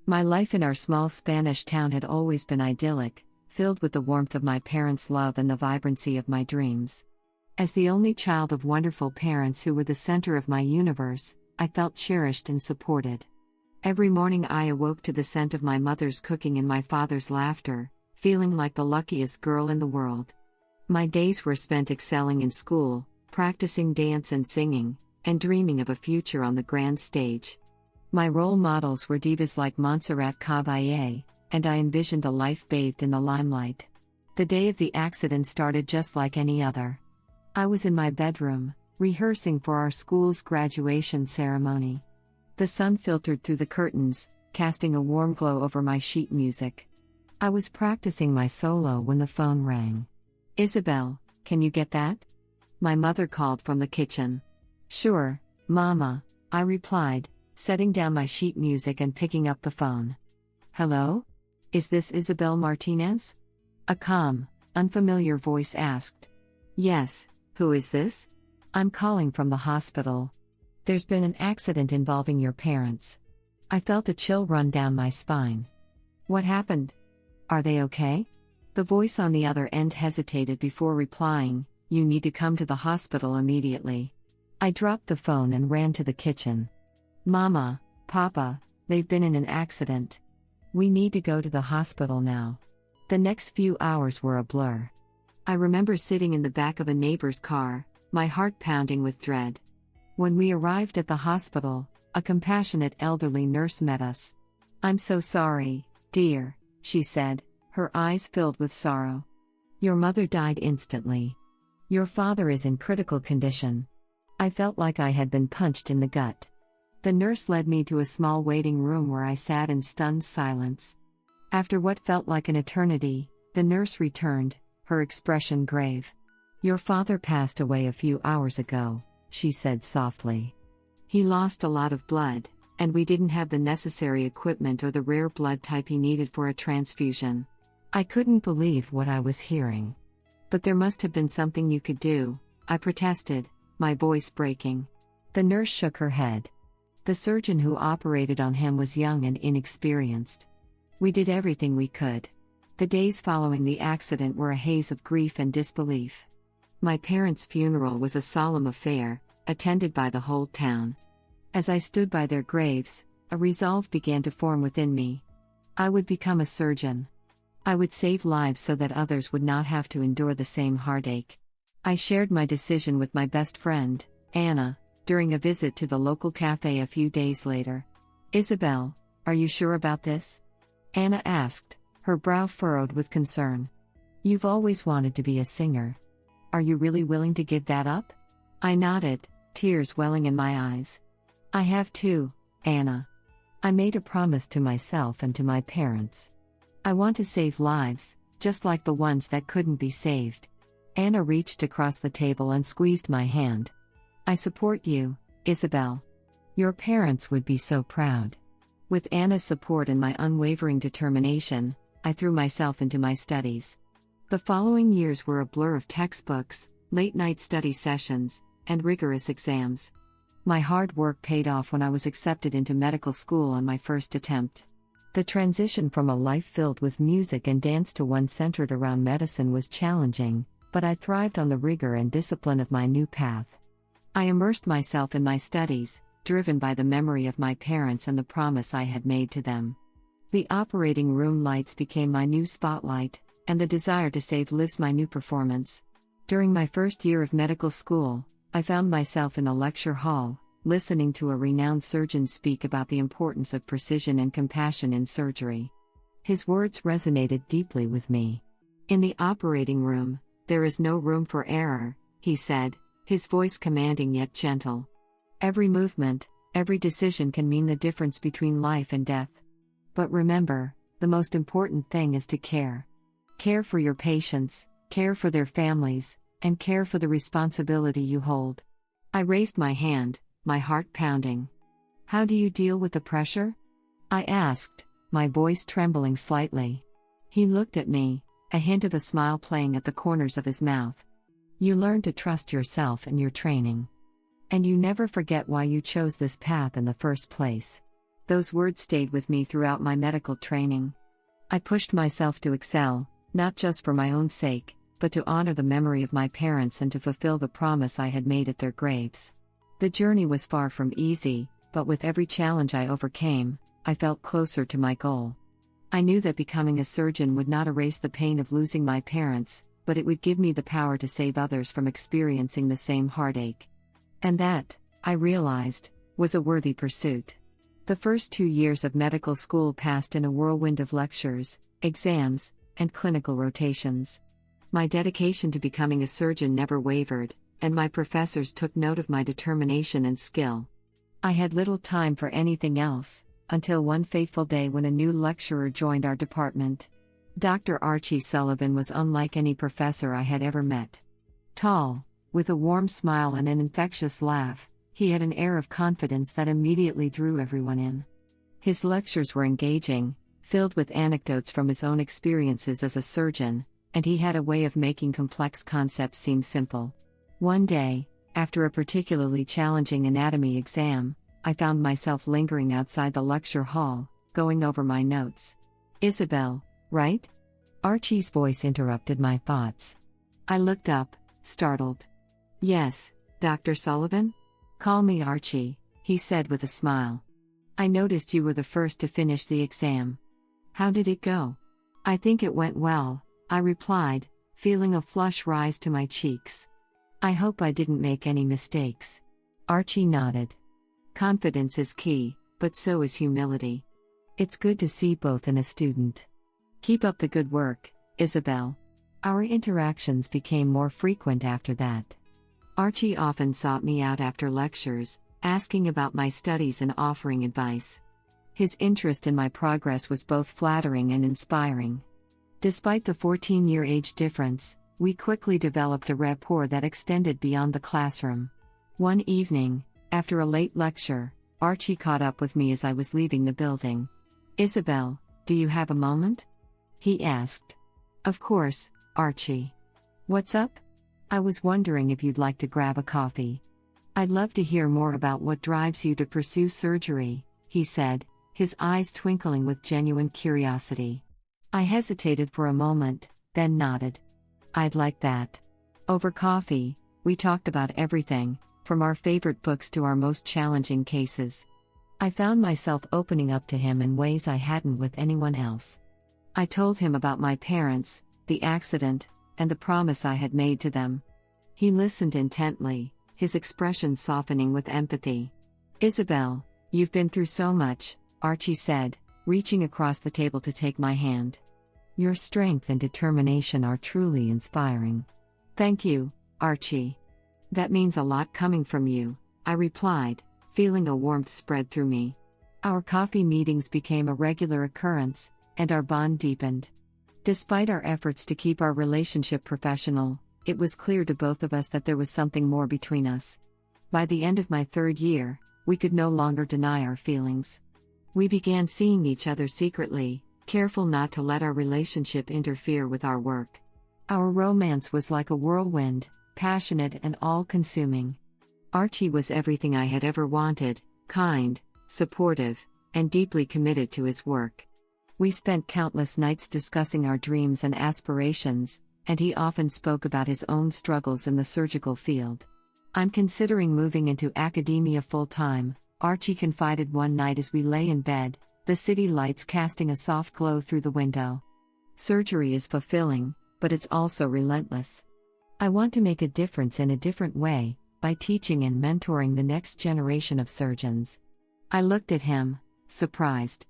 My life in our small Spanish town had always been idyllic, filled with the warmth of my parents' love and the vibrancy of my dreams. As the only child of wonderful parents who were the center of my universe, I felt cherished and supported. Every morning I awoke to the scent of my mother's cooking and my father's laughter, feeling like the luckiest girl in the world. My days were spent excelling in school, practicing dance and singing, and dreaming of a future on the grand stage. My role models were divas like Montserrat Caballé, and I envisioned a life bathed in the limelight. The day of the accident started just like any other. I was in my bedroom, rehearsing for our school's graduation ceremony. The sun filtered through the curtains, casting a warm glow over my sheet music. I was practicing my solo when the phone rang. "Isabel, can you get that?" My mother called from the kitchen. "Sure, Mama," I replied, setting down my sheet music and picking up the phone. "Hello? Is this Isabel Martinez?" A calm, unfamiliar voice asked. "Yes, who is this?" "I'm calling from the hospital. There's been an accident involving your parents." I felt a chill run down my spine. "What happened? Are they okay?" The voice on the other end hesitated before replying, "You need to come to the hospital immediately." I dropped the phone and ran to the kitchen. "Mama, Papa, they've been in an accident. We need to go to the hospital now." The next few hours were a blur. I remember sitting in the back of a neighbor's car, my heart pounding with dread. When we arrived at the hospital, a compassionate elderly nurse met us. "I'm so sorry, dear," she said, her eyes filled with sorrow. "Your mother died instantly. Your father is in critical condition." I felt like I had been punched in the gut. The nurse led me to a small waiting room where I sat in stunned silence. After what felt like an eternity, the nurse returned, her expression grave. "Your father passed away a few hours ago," she said softly. "He lost a lot of blood, and we didn't have the necessary equipment or the rare blood type he needed for a transfusion." I couldn't believe what I was hearing. "But there must have been something you could do," I protested, my voice breaking. The nurse shook her head. "The surgeon who operated on him was young and inexperienced. We did everything we could." The days following the accident were a haze of grief and disbelief. My parents' funeral was a solemn affair, attended by the whole town. As I stood by their graves, a resolve began to form within me. I would become a surgeon. I would save lives so that others would not have to endure the same heartache. I shared my decision with my best friend, Anna, during a visit to the local cafe a few days later. "Isabel, are you sure about this?" Anna asked, her brow furrowed with concern. "You've always wanted to be a singer. Are you really willing to give that up?" I nodded, tears welling in my eyes. "I have too, Anna. I made a promise to myself and to my parents. I want to save lives, just like the ones that couldn't be saved." Anna reached across the table and squeezed my hand. "I support you, Isabel. Your parents would be so proud." With Anna's support and my unwavering determination, I threw myself into my studies. The following years were a blur of textbooks, late-night study sessions, and rigorous exams. My hard work paid off when I was accepted into medical school on my first attempt. The transition from a life filled with music and dance to one centered around medicine was challenging, but I thrived on the rigor and discipline of my new path. I immersed myself in my studies, driven by the memory of my parents and the promise I had made to them. The operating room lights became my new spotlight, and the desire to save lives my new performance. During my first year of medical school, I found myself in a lecture hall, listening to a renowned surgeon speak about the importance of precision and compassion in surgery. His words resonated deeply with me. "In the operating room, there is no room for error," he said, his voice commanding yet gentle. "Every movement, every decision can mean the difference between life and death. But remember, the most important thing is to care. Care for your patients, care for their families, and care for the responsibility you hold." I raised my hand, my heart pounding. "How do you deal with the pressure?" I asked, my voice trembling slightly. He looked at me, a hint of a smile playing at the corners of his mouth. "You learn to trust yourself and your training. And you never forget why you chose this path in the first place." Those words stayed with me throughout my medical training. I pushed myself to excel, not just for my own sake, but to honor the memory of my parents and to fulfill the promise I had made at their graves. The journey was far from easy, but with every challenge I overcame, I felt closer to my goal. I knew that becoming a surgeon would not erase the pain of losing my parents, but it would give me the power to save others from experiencing the same heartache. And that, I realized, was a worthy pursuit. The first 2 years of medical school passed in a whirlwind of lectures, exams, and clinical rotations. My dedication to becoming a surgeon never wavered, and my professors took note of my determination and skill. I had little time for anything else, until one fateful day when a new lecturer joined our department. Dr. Archie Sullivan was unlike any professor I had ever met. Tall, with a warm smile and an infectious laugh, he had an air of confidence that immediately drew everyone in. His lectures were engaging, filled with anecdotes from his own experiences as a surgeon, and he had a way of making complex concepts seem simple. One day, after a particularly challenging anatomy exam, I found myself lingering outside the lecture hall, going over my notes. "Isabel, right?" Archie's voice interrupted my thoughts. I looked up, startled. "Yes, Dr. Sullivan? Call me Archie," he said with a smile. "I noticed you were the first to finish the exam. How did it go?" "I think it went well," I replied, feeling a flush rise to my cheeks. "I hope I didn't make any mistakes." Archie nodded. "Confidence is key, but so is humility. It's good to see both in a student. Keep up the good work, Isabel." Our interactions became more frequent after that. Archie often sought me out after lectures, asking about my studies and offering advice. His interest in my progress was both flattering and inspiring. Despite the 14-year age difference, we quickly developed a rapport that extended beyond the classroom. One evening, after a late lecture, Archie caught up with me as I was leaving the building. "Isabel, do you have a moment?" he asked. "Of course, Archie. What's up?" "I was wondering if you'd like to grab a coffee. I'd love to hear more about what drives you to pursue surgery," he said, his eyes twinkling with genuine curiosity. I hesitated for a moment, then nodded. "I'd like that." Over coffee, we talked about everything, from our favorite books to our most challenging cases. I found myself opening up to him in ways I hadn't with anyone else. I told him about my parents, the accident, and the promise I had made to them. He listened intently, his expression softening with empathy. "Isabel, you've been through so much," Archie said, reaching across the table to take my hand. "Your strength and determination are truly inspiring." "Thank you, Archie. That means a lot coming from you," I replied, feeling a warmth spread through me. Our coffee meetings became a regular occurrence, and our bond deepened. Despite our efforts to keep our relationship professional, it was clear to both of us that there was something more between us. By the end of my 3rd year, we could no longer deny our feelings. We began seeing each other secretly, careful not to let our relationship interfere with our work. Our romance was like a whirlwind, passionate and all-consuming. Archie was everything I had ever wanted: kind, supportive, and deeply committed to his work. We spent countless nights discussing our dreams and aspirations, and he often spoke about his own struggles in the surgical field. "I'm considering moving into academia full-time," Archie confided one night as we lay in bed, the city lights casting a soft glow through the window. "Surgery is fulfilling, but it's also relentless. I want to make a difference in a different way, by teaching and mentoring the next generation of surgeons." I looked at him, surprised.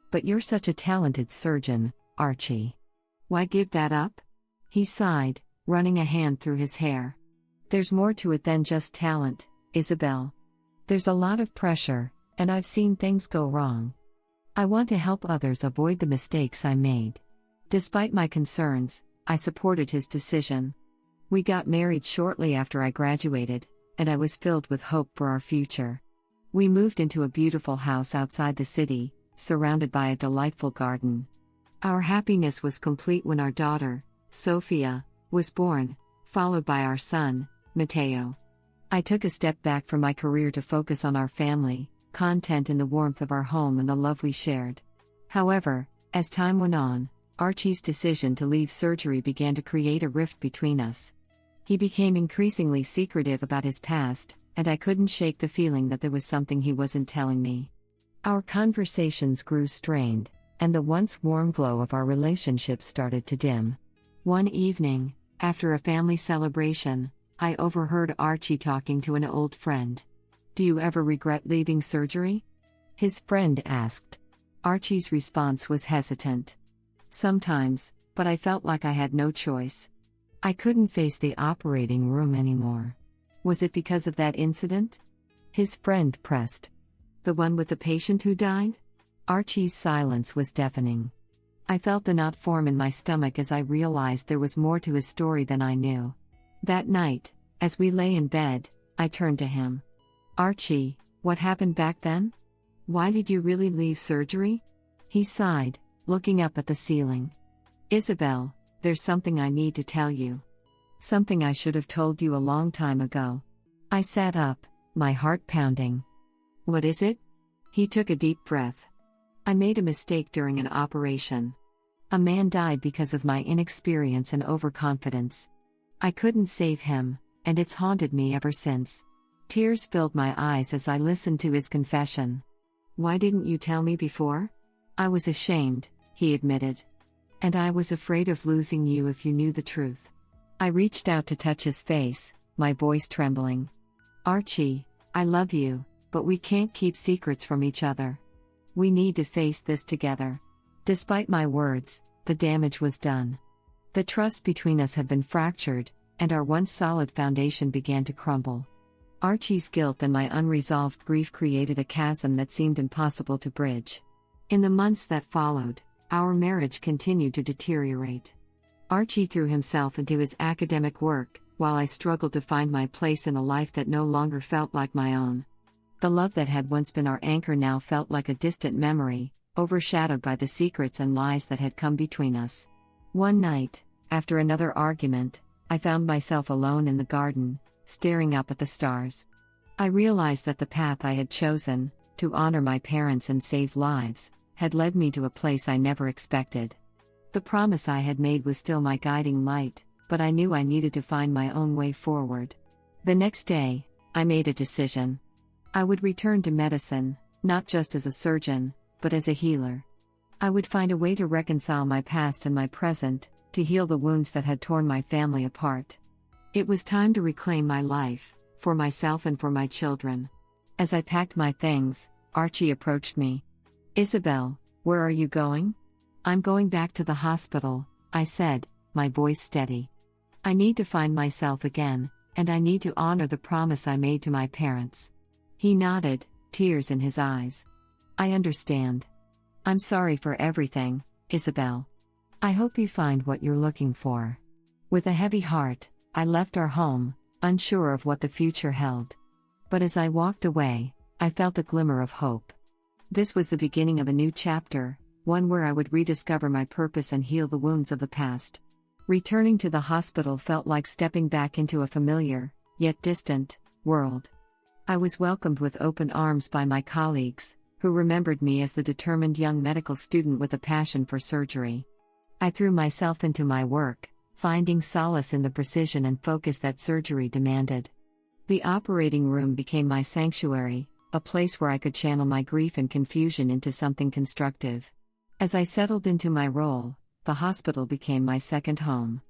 "But you're such a talented surgeon, Archie. Why give that up?" He sighed, running a hand through his hair. "There's more to it than just talent, Isabel. There's a lot of pressure, and I've seen things go wrong. I want to help others avoid the mistakes I made." Despite my concerns, I supported his decision. We got married shortly after I graduated, and I was filled with hope for our future. We moved into a beautiful house outside the city, surrounded by a delightful garden. Our happiness was complete when our daughter, Sophia, was born, followed by our son, Matteo. I took a step back from my career to focus on our family, content in the warmth of our home and the love we shared. However, as time went on, Archie's decision to leave surgery began to create a rift between us. He became increasingly secretive about his past, and I couldn't shake the feeling that there was something he wasn't telling me. Our conversations grew strained, and the once warm glow of our relationship started to dim. One evening, after a family celebration, I overheard Archie talking to an old friend. "Do you ever regret leaving surgery?" his friend asked. Archie's response was hesitant. "Sometimes, but I felt like I had no choice. I couldn't face the operating room anymore." "Was it because of that incident?" his friend pressed. "The one with the patient who died?" Archie's silence was deafening. I felt the knot form in my stomach as I realized there was more to his story than I knew. That night, as we lay in bed, I turned to him. "Archie, what happened back then? Why did you really leave surgery?" He sighed, looking up at the ceiling. "Isabel, there's something I need to tell you. Something I should have told you a long time ago." I sat up, my heart pounding. "What is it?" He took a deep breath. "I made a mistake during an operation. A man died because of my inexperience and overconfidence. I couldn't save him, and it's haunted me ever since." Tears filled my eyes as I listened to his confession. "Why didn't you tell me before?" "I was ashamed," he admitted. "And I was afraid of losing you if you knew the truth." I reached out to touch his face, my voice trembling. "Archie, I love you, but we can't keep secrets from each other. We need to face this together." Despite my words, the damage was done. The trust between us had been fractured, and our once solid foundation began to crumble. Archie's guilt and my unresolved grief created a chasm that seemed impossible to bridge. In the months that followed, our marriage continued to deteriorate. Archie threw himself into his academic work, while I struggled to find my place in a life that no longer felt like my own. The love that had once been our anchor now felt like a distant memory, overshadowed by the secrets and lies that had come between us. One night, after another argument, I found myself alone in the garden, staring up at the stars. I realized that the path I had chosen, to honor my parents and save lives, had led me to a place I never expected. The promise I had made was still my guiding light, but I knew I needed to find my own way forward. The next day, I made a decision. I would return to medicine, not just as a surgeon, but as a healer. I would find a way to reconcile my past and my present, to heal the wounds that had torn my family apart. It was time to reclaim my life, for myself and for my children. As I packed my things, Archie approached me. "Isabel, where are you going?" "I'm going back to the hospital," I said, my voice steady. "I need to find myself again, and I need to honor the promise I made to my parents." He nodded, tears in his eyes. "I understand. I'm sorry for everything, Isabel. I hope you find what you're looking for." With a heavy heart, I left our home, unsure of what the future held. But as I walked away, I felt a glimmer of hope. This was the beginning of a new chapter, one where I would rediscover my purpose and heal the wounds of the past. Returning to the hospital felt like stepping back into a familiar, yet distant, world. I was welcomed with open arms by my colleagues, who remembered me as the determined young medical student with a passion for surgery. I threw myself into my work, finding solace in the precision and focus that surgery demanded. The operating room became my sanctuary, a place where I could channel my grief and confusion into something constructive. As I settled into my role, the hospital became my second home.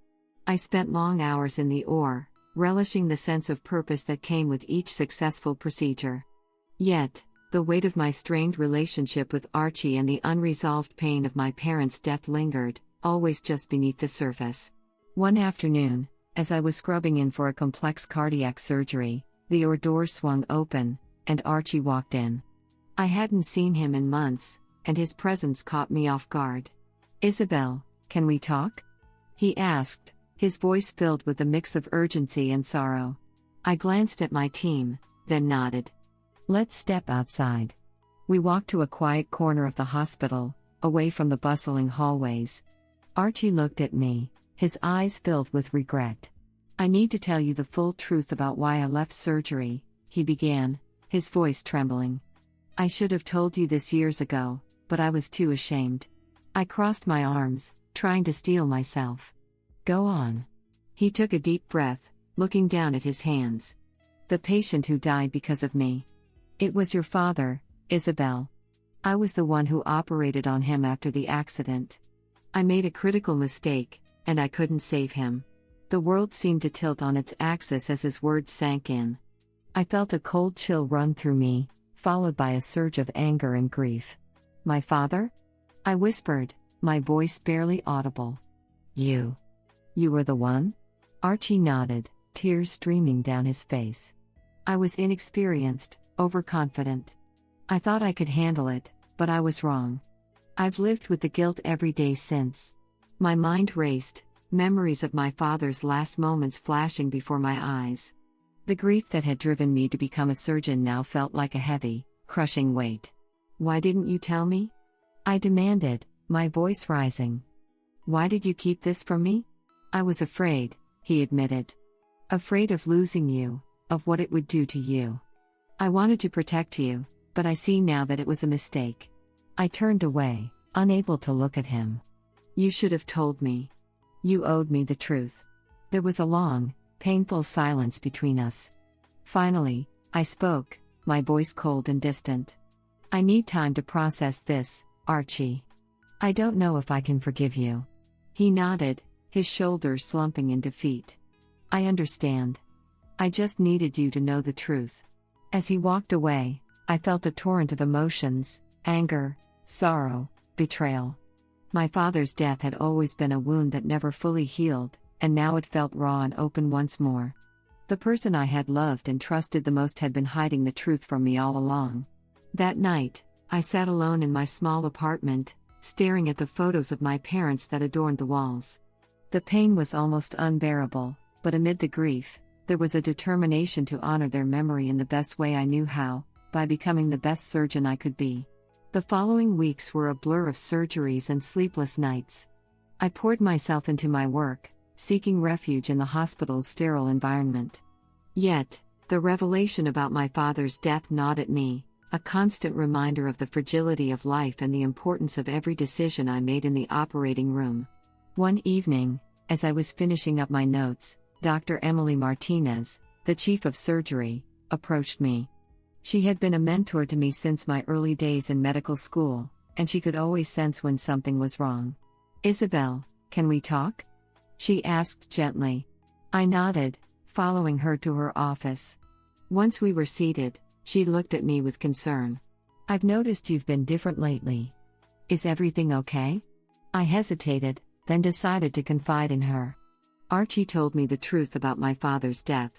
I spent long hours in the OR, relishing the sense of purpose that came with each successful procedure. Yet, the weight of my strained relationship with Archie and the unresolved pain of my parents' death lingered, always just beneath the surface. One afternoon, as I was scrubbing in for a complex cardiac surgery, the OR door swung open, and Archie walked in. I hadn't seen him in months, and his presence caught me off guard. "Isabel, can we talk?" he asked, his voice filled with a mix of urgency and sorrow. I glanced at my team, then nodded. "Let's step outside." We walked to a quiet corner of the hospital, away from the bustling hallways. Archie looked at me, his eyes filled with regret. "I need to tell you the full truth about why I left surgery," he began, his voice trembling. I should have told you this years ago, but I was too ashamed. I crossed my arms, trying to steel myself. Go on. He took a deep breath, looking down at his hands. The patient who died because of me. It was your father, Isabel. I was the one who operated on him after the accident. I made a critical mistake, and I couldn't save him. The world seemed to tilt on its axis as his words sank in. I felt a cold chill run through me, followed by a surge of anger and grief. My father? I whispered, my voice barely audible. You were the one? Archie nodded, tears streaming down his face. I was inexperienced, overconfident. I thought I could handle it, but I was wrong. I've lived with the guilt every day since. My mind raced, memories of my father's last moments flashing before my eyes. The grief that had driven me to become a surgeon now felt like a heavy, crushing weight. Why didn't you tell me? I demanded, my voice rising. Why did you keep this from me? I was afraid, he admitted. Afraid of losing you, of what it would do to you. I wanted to protect you, but I see now that it was a mistake. I turned away, unable to look at him. You should have told me. You owed me the truth. There was a long, painful silence between us. Finally, I spoke, my voice cold and distant. I need time to process this, Archie. I don't know if I can forgive you. He nodded, his shoulders slumping in defeat. I understand. I just needed you to know the truth. As he walked away, I felt a torrent of emotions, anger, sorrow, betrayal. My father's death had always been a wound that never fully healed, and now it felt raw and open once more. The person I had loved and trusted the most had been hiding the truth from me all along. That night, I sat alone in my small apartment, staring at the photos of my parents that adorned the walls. The pain was almost unbearable, but amid the grief, there was a determination to honor their memory in the best way I knew how, by becoming the best surgeon I could be. The following weeks were a blur of surgeries and sleepless nights. I poured myself into my work, seeking refuge in the hospital's sterile environment. Yet, the revelation about my father's death gnawed at me, a constant reminder of the fragility of life and the importance of every decision I made in the operating room. One evening, as I was finishing up my notes, Dr. Emily Martinez, the chief of surgery, approached me. She had been a mentor to me since my early days in medical school, and she could always sense when something was wrong. Isabel, can we talk? She asked gently. I nodded, following her to her office. Once we were seated, she looked at me with concern. I've noticed you've been different lately. Is everything okay? I hesitated, then decided to confide in her. Archie told me the truth about my father's death.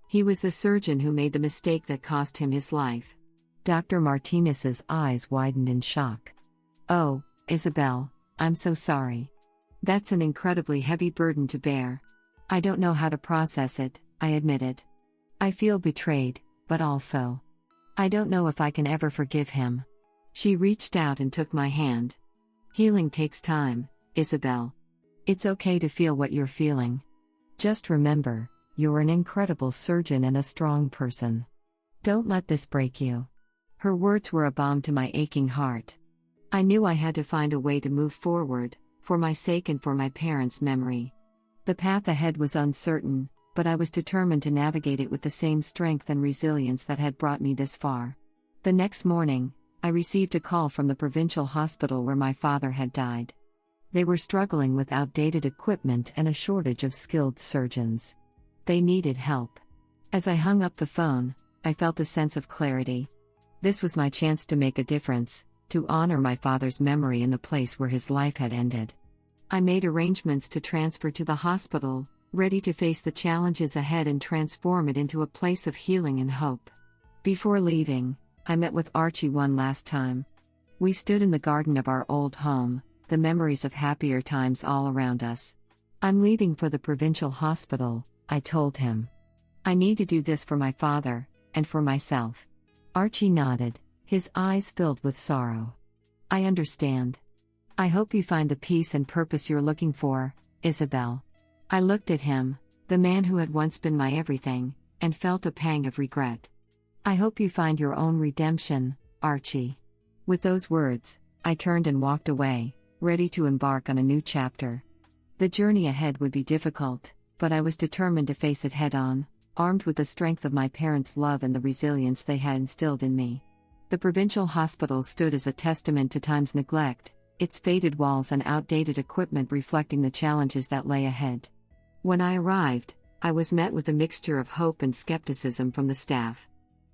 He was the surgeon who made the mistake that cost him his life. Dr. Martinez's eyes widened in shock. Oh, Isabel, I'm so sorry. That's an incredibly heavy burden to bear. I don't know how to process it, I admitted. I feel betrayed, but also, I don't know if I can ever forgive him. She reached out and took my hand. Healing takes time, Isabel. It's okay to feel what you're feeling. Just remember, you're an incredible surgeon and a strong person. Don't let this break you. Her words were a balm to my aching heart. I knew I had to find a way to move forward, for my sake and for my parents' memory. The path ahead was uncertain, but I was determined to navigate it with the same strength and resilience that had brought me this far. The next morning, I received a call from the provincial hospital where my father had died. They were struggling with outdated equipment and a shortage of skilled surgeons. They needed help. As I hung up the phone, I felt a sense of clarity. This was my chance to make a difference, to honor my father's memory in the place where his life had ended. I made arrangements to transfer to the hospital, ready to face the challenges ahead and transform it into a place of healing and hope. Before leaving, I met with Archie one last time. We stood in the garden of our old home, the memories of happier times all around us. I'm leaving for the provincial hospital, I told him. I need to do this for my father, and for myself. Archie nodded, his eyes filled with sorrow. I understand. I hope you find the peace and purpose you're looking for, Isabel. I looked at him, the man who had once been my everything, and felt a pang of regret. I hope you find your own redemption, Archie. With those words, I turned and walked away, ready to embark on a new chapter. The journey ahead would be difficult, but I was determined to face it head on, armed with the strength of my parents' love and the resilience they had instilled in me. The provincial hospital stood as a testament to time's neglect, its faded walls and outdated equipment reflecting the challenges that lay ahead. When I arrived, I was met with a mixture of hope and skepticism from the staff.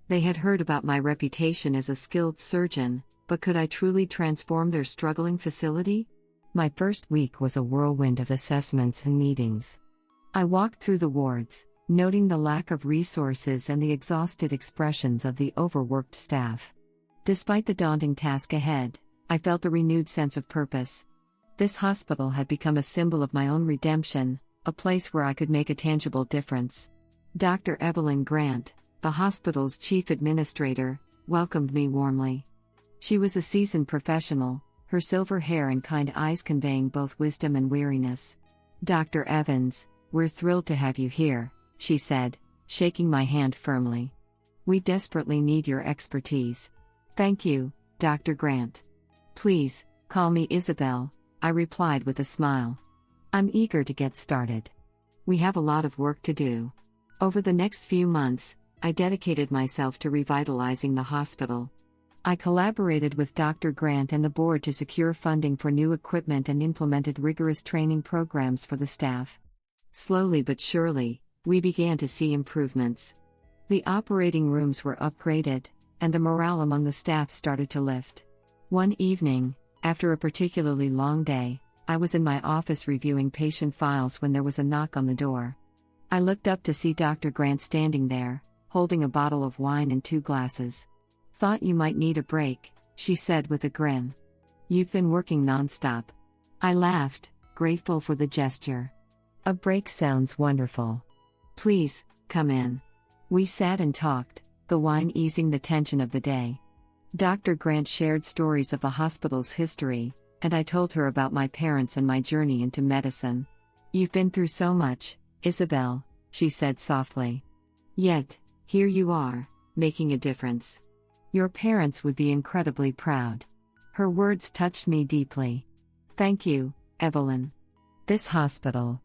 They had heard about my reputation as a skilled surgeon, but could I truly transform their struggling facility? My first week was a whirlwind of assessments and meetings. I walked through the wards, noting the lack of resources and the exhausted expressions of the overworked staff. Despite the daunting task ahead, I felt a renewed sense of purpose. This hospital had become a symbol of my own redemption, a place where I could make a tangible difference. Dr. Evelyn Grant, the hospital's chief administrator, welcomed me warmly. She was a seasoned professional, her silver hair and kind eyes conveying both wisdom and weariness. "Dr. Evans, we're thrilled to have you here," she said, shaking my hand firmly. "We desperately need your expertise." "Thank you, Dr. Grant. Please, call me Isabel," I replied with a smile. "I'm eager to get started. We have a lot of work to do." Over the next few months, I dedicated myself to revitalizing the hospital. I collaborated with Dr. Grant and the board to secure funding for new equipment and implemented rigorous training programs for the staff. Slowly but surely, we began to see improvements. The operating rooms were upgraded, and the morale among the staff started to lift. One evening, after a particularly long day, I was in my office reviewing patient files when there was a knock on the door. I looked up to see Dr. Grant standing there, holding a bottle of wine and 2 glasses. "Thought you might need a break," she said with a grin. "You've been working nonstop." I laughed, grateful for the gesture. "A break sounds wonderful. Please, come in." We sat and talked, the wine easing the tension of the day. Dr. Grant shared stories of the hospital's history, and I told her about my parents and my journey into medicine. "You've been through so much, Isabel," she said softly. "Yet, here you are, making a difference. Your parents would be incredibly proud." Her words touched me deeply. "Thank you, Evelyn. This hospital.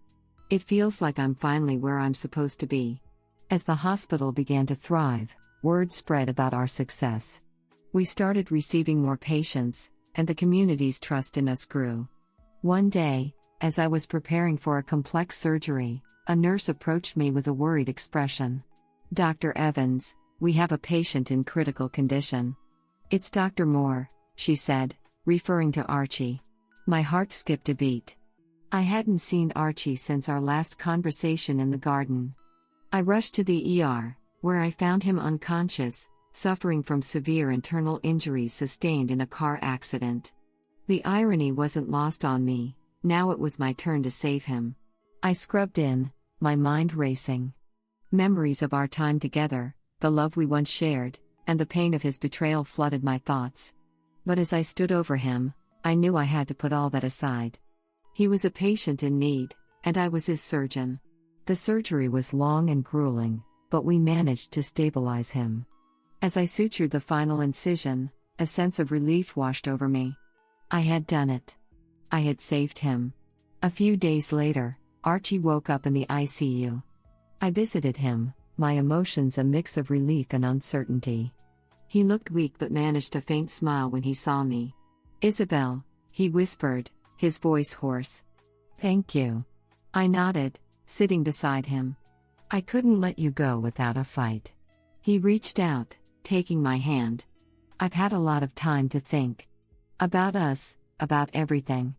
It feels like I'm finally where I'm supposed to be." As the hospital began to thrive, word spread about our success. We started receiving more patients, and the community's trust in us grew. One day, as I was preparing for a complex surgery, a nurse approached me with a worried expression. "Dr. Evans, we have a patient in critical condition." "It's Dr. Moore," she said, referring to Archie. My heart skipped a beat. I hadn't seen Archie since our last conversation in the garden. I rushed to the ER, where I found him unconscious, suffering from severe internal injuries sustained in a car accident. The irony wasn't lost on me, now it was my turn to save him. I scrubbed in, my mind racing. Memories of our time together, the love we once shared, and the pain of his betrayal flooded my thoughts. But as I stood over him, I knew I had to put all that aside. He was a patient in need, and I was his surgeon. The surgery was long and grueling, but we managed to stabilize him. As I sutured the final incision, a sense of relief washed over me. I had done it. I had saved him. A few days later, Archie woke up in the ICU. I visited him, my emotions a mix of relief and uncertainty. He looked weak but managed a faint smile when he saw me. "Isabel," he whispered, his voice hoarse. "Thank you." I nodded, sitting beside him. "I couldn't let you go without a fight." He reached out, taking my hand. "I've had a lot of time to think. About us, about everything.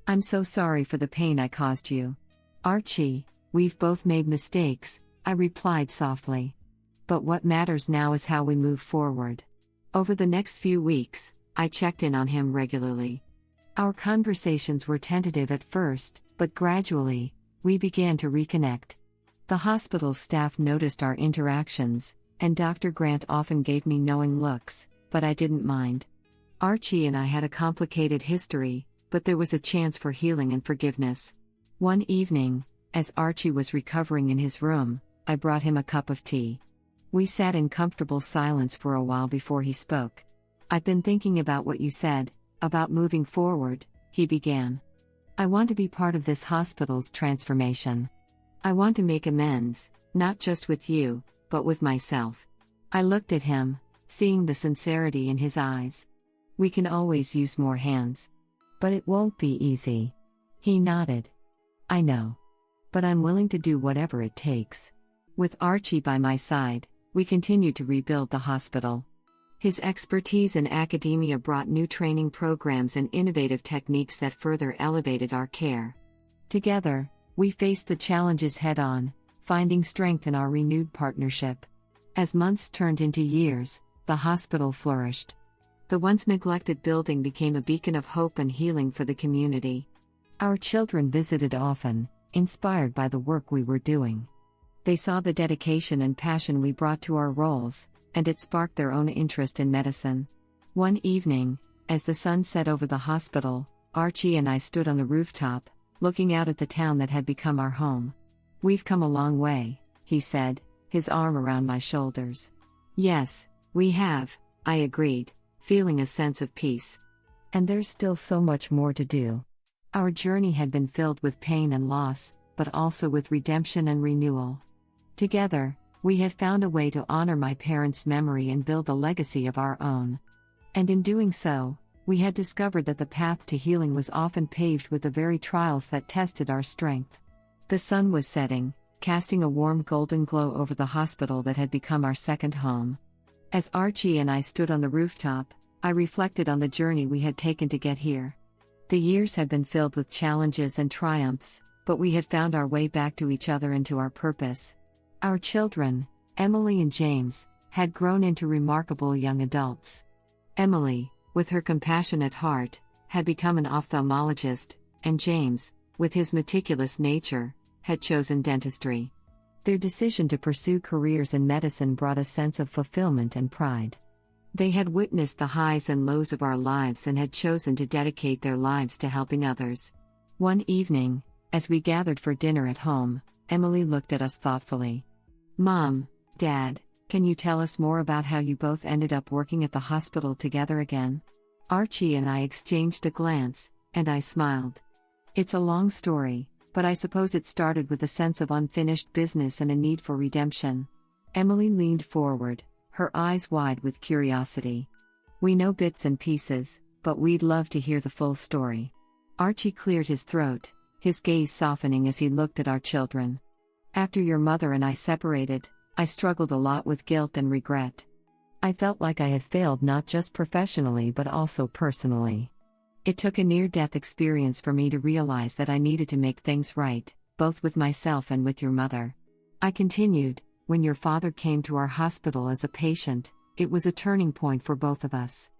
I'm so sorry for the pain I caused you." "Archie, we've both made mistakes," I replied softly. "But what matters now is how we move forward." Over the next few weeks, I checked in on him regularly. Our conversations were tentative at first, but gradually, we began to reconnect. The hospital staff noticed our interactions, and Dr. Grant often gave me knowing looks, but I didn't mind. Archie and I had a complicated history, but there was a chance for healing and forgiveness. One evening, as Archie was recovering in his room, I brought him a cup of tea. We sat in comfortable silence for a while before he spoke. I've been thinking about what you said, about moving forward, he began. I want to be part of this hospital's transformation. I want to make amends, not just with you, but with myself. I looked at him, seeing the sincerity in his eyes. We can always use more hands. But it won't be easy. He nodded. I know. But I'm willing to do whatever it takes. With Archie by my side, we continued to rebuild the hospital. His expertise in academia brought new training programs and innovative techniques that further elevated our care. Together, we faced the challenges head-on, finding strength in our renewed partnership. As months turned into years, the hospital flourished. The once neglected building became a beacon of hope and healing for the community. Our children visited often, inspired by the work we were doing. They saw the dedication and passion we brought to our roles, and it sparked their own interest in medicine. One evening, as the sun set over the hospital, Archie and I stood on the rooftop, looking out at the town that had become our home. We've come a long way, he said, his arm around my shoulders. Yes, we have, I agreed, feeling a sense of peace. And there's still so much more to do. Our journey had been filled with pain and loss, but also with redemption and renewal. Together, we had found a way to honor my parents' memory and build a legacy of our own. And in doing so, we had discovered that the path to healing was often paved with the very trials that tested our strength. The sun was setting, casting a warm golden glow over the hospital that had become our second home. As Archie and I stood on the rooftop, I reflected on the journey we had taken to get here. The years had been filled with challenges and triumphs, but we had found our way back to each other and to our purpose. Our children, Emily and James, had grown into remarkable young adults. Emily, with her compassionate heart, had become an ophthalmologist, and James, with his meticulous nature, had chosen dentistry. Their decision to pursue careers in medicine brought a sense of fulfillment and pride. They had witnessed the highs and lows of our lives and had chosen to dedicate their lives to helping others. One evening, as we gathered for dinner at home, Emily looked at us thoughtfully. Mom, Dad, can you tell us more about how you both ended up working at the hospital together again? Archie and I exchanged a glance, and I smiled. It's a long story, but I suppose it started with a sense of unfinished business and a need for redemption. Emily leaned forward, her eyes wide with curiosity. We know bits and pieces, but we'd love to hear the full story. Archie cleared his throat, his gaze softening as he looked at our children. After your mother and I separated, I struggled a lot with guilt and regret. I felt like I had failed not just professionally but also personally. It took a near-death experience for me to realize that I needed to make things right, both with myself and with your mother. I continued, when your father came to our hospital as a patient, it was a turning point for both of us.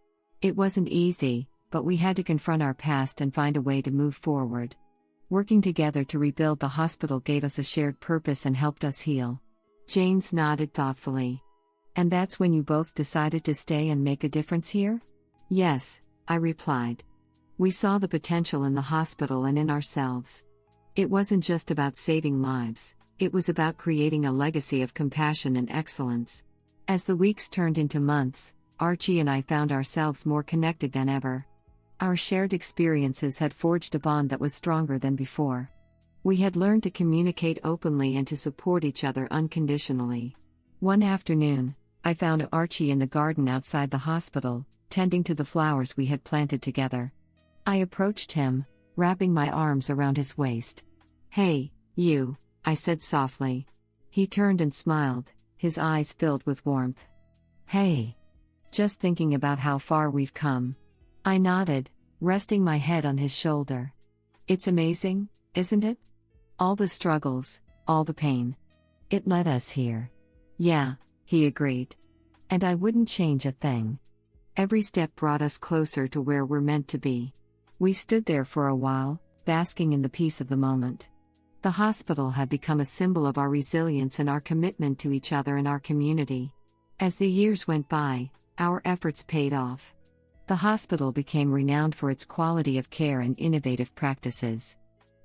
It wasn't easy, but we had to confront our past and find a way to move forward. Working together to rebuild the hospital gave us a shared purpose and helped us heal. James nodded thoughtfully. And that's when you both decided to stay and make a difference here? Yes, I replied. We saw the potential in the hospital and in ourselves. It wasn't just about saving lives, it was about creating a legacy of compassion and excellence. As the weeks turned into months, Archie and I found ourselves more connected than ever. Our shared experiences had forged a bond that was stronger than before. We had learned to communicate openly and to support each other unconditionally. One afternoon, I found Archie in the garden outside the hospital, tending to the flowers we had planted together. I approached him, wrapping my arms around his waist. Hey, you, I said softly. He turned and smiled, his eyes filled with warmth. Hey. Just thinking about how far we've come. I nodded, resting my head on his shoulder. It's amazing, isn't it? All the struggles, all the pain. It led us here. Yeah, he agreed. And I wouldn't change a thing. Every step brought us closer to where we're meant to be. We stood there for a while, basking in the peace of the moment. The hospital had become a symbol of our resilience and our commitment to each other and our community. As the years went by, our efforts paid off. The hospital became renowned for its quality of care and innovative practices.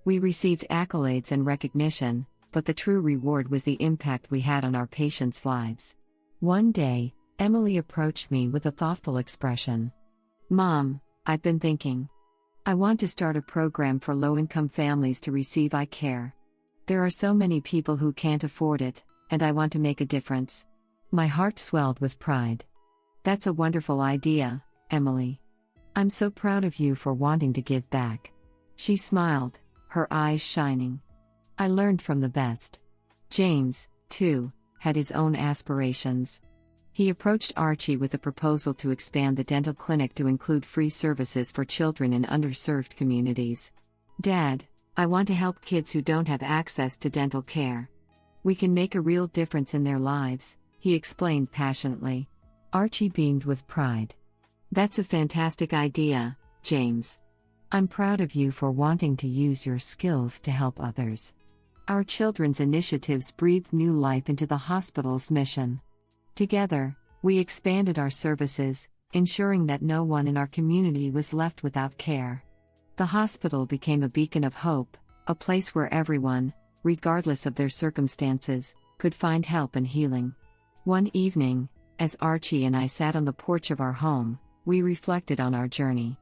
We received accolades and recognition, but the true reward was the impact we had on our patients' lives. One day, Emily approached me with a thoughtful expression. Mom, I've been thinking. I want to start a program for low-income families to receive eye care. There are so many people who can't afford it, and I want to make a difference. My heart swelled with pride. That's a wonderful idea, Emily. I'm so proud of you for wanting to give back. She smiled, her eyes shining. I learned from the best. James, too, had his own aspirations. He approached Archie with a proposal to expand the dental clinic to include free services for children in underserved communities. Dad, I want to help kids who don't have access to dental care. We can make a real difference in their lives, he explained passionately. Archie beamed with pride. That's a fantastic idea, James. I'm proud of you for wanting to use your skills to help others. Our children's initiatives breathed new life into the hospital's mission. Together, we expanded our services, ensuring that no one in our community was left without care. The hospital became a beacon of hope, a place where everyone, regardless of their circumstances, could find help and healing. One evening, as Archie and I sat on the porch of our home, we reflected on our journey.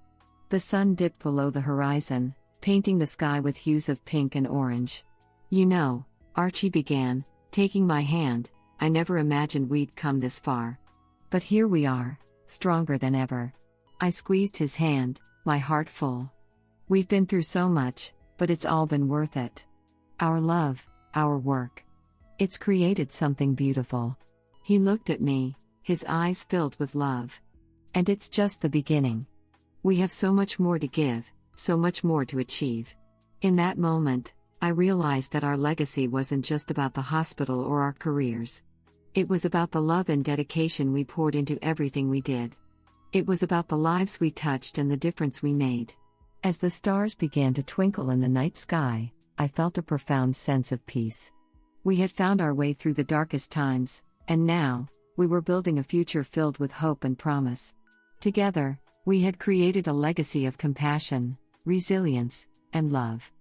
The sun dipped below the horizon, painting the sky with hues of pink and orange. You know, Archie began, taking my hand, I never imagined we'd come this far. But here we are, stronger than ever. I squeezed his hand, my heart full. We've been through so much, but it's all been worth it. Our love, our work. It's created something beautiful. He looked at me, his eyes filled with love. And it's just the beginning. We have so much more to give, so much more to achieve. In that moment, I realized that our legacy wasn't just about the hospital or our careers. It was about the love and dedication we poured into everything we did. It was about the lives we touched and the difference we made. As the stars began to twinkle in the night sky, I felt a profound sense of peace. We had found our way through the darkest times, and now, we were building a future filled with hope and promise. Together, we had created a legacy of compassion, resilience, and love.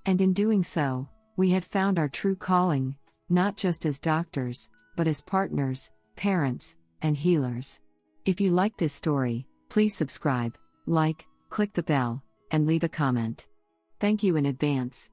And in doing so, we had found our true calling, not just as doctors, but as partners, parents, and healers. If you like this story, please subscribe, like, click the bell, and leave a comment. Thank you in advance.